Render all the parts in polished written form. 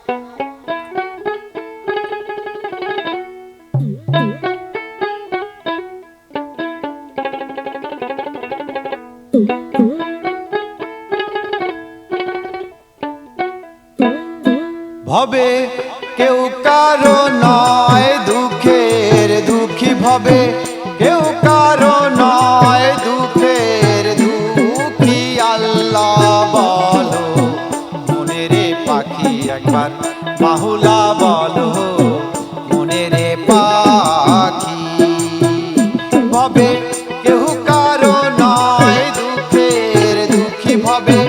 ভবে কেউ কারো নয় দুঃখের দুঃখী, ভবে কেউ কারো নয় দুঃখের দুঃখী। আল্লাহ বলো মনেরে পাখি একবার মাহুলা বলো মনেরে পাখি। ভবে কেউ কারো নয় দুঃখের দুঃখী, ভবে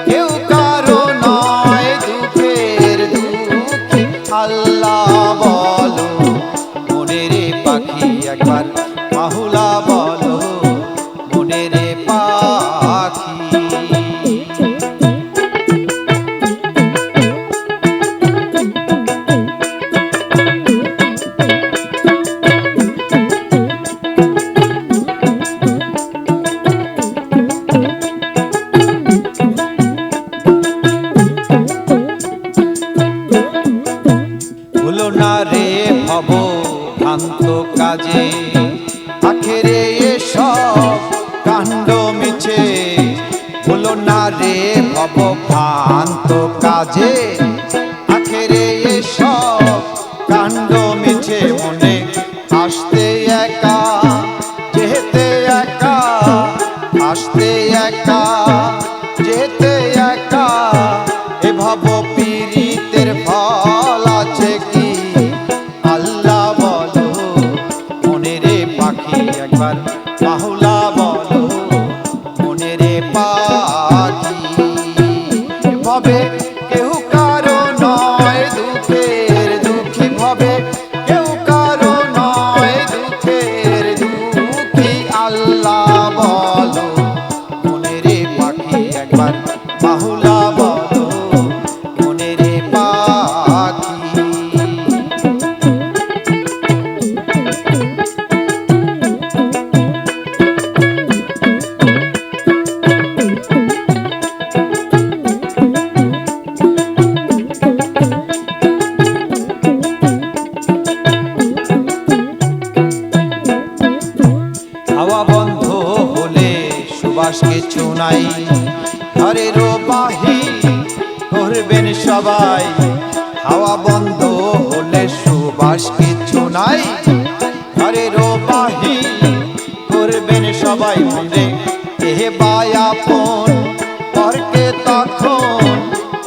কেউ কারো নয় দুঃখের দুঃখী। আল্লাহ বলো মনেরে পাখি একবার মাহুলা বলো মনেরে পাখি। ভুলো না রে ভব ভ্রান্ত কাজে, আখেরে এসব কাণ্ড মিছে। ভুলো না রে ভব ভ্রান্ত কাজে, আখেরে এসব কাণ্ড মিছে। মনে আসতে একা যেতে একা, আসতে একা যেতে একা। এ ভব পীড়িতের ফল আছে কি? আল্লাহ বলো মনেরে পাখি একবার মাহুলা বলো মনেরে পাখি। ভবে কেউ কারো নয় দুঃখের দুঃখী, ভবে কেউ কারো নয় দুঃখের দুঃখী। আল্লাহ বলো মনেরে পাখি একবার মাহুলা বলো মনেরে পাখি। হাওয়া বন্ধ হলে সুবাস কিছু নাই, ঘরেরও বাহির করবেন সবাই। হাওয়া বন্ধ হলে সুবাস কিছু নাই, ঘরেরও বাহির করবেন সবাই। মনে এহে বায়াপন পরকে তখন,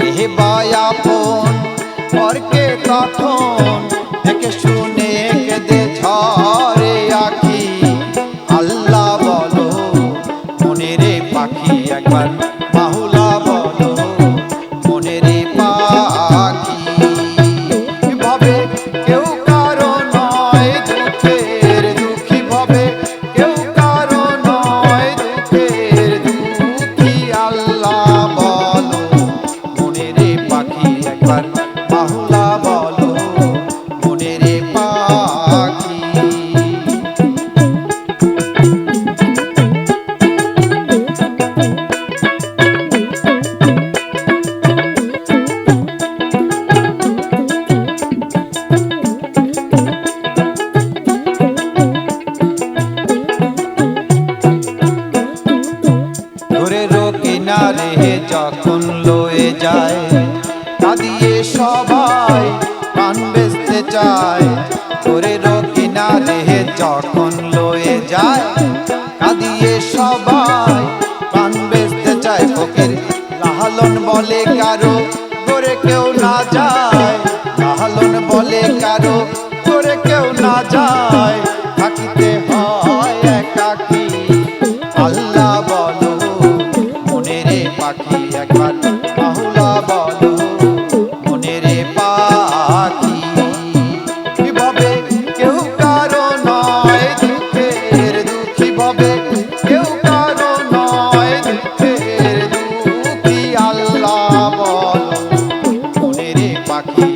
এহে বায়াপন পরকে তখন। দেখে শুনে কেঁদে ঝরে আখি। আল্লাহ বলো মনেরে পাখি একবার মাহুলা বলো মনেরে পাখি। ভবে কেউ কারো নয় দুঃখের দুঃখী, ভবে কেউ কারো নয় দুঃখের দুঃখী। আল্লাহ বলো মনেরে পাখি একবার মাহুলা বলো মনেরে পাখি। ঘরেরও কিনারে যখন লয়ে যায়, কাঁদিয়ে সবাই প্রাণ বেচতে চায়। ঘরেরও কিনারে যখন লয়ে যায়, কাঁদিয়ে সবাই প্রাণ বেচতে চায়। ফকির লালন বলে কারো করে কেউ না যায়, লালন বলে কারো করে কেউ না যায়। থাকিতে হয় একাকী। আল্লাহ বলো মনেরে পাখি একবার মাহুলা বলো মনেরে পাখি। ভবে কেউ কারো নয় দুঃখের দুঃখী, ভবে কেউ কারো নয় দুঃখের দুঃখী। আল্লাহ বলো মনেরে পাখি।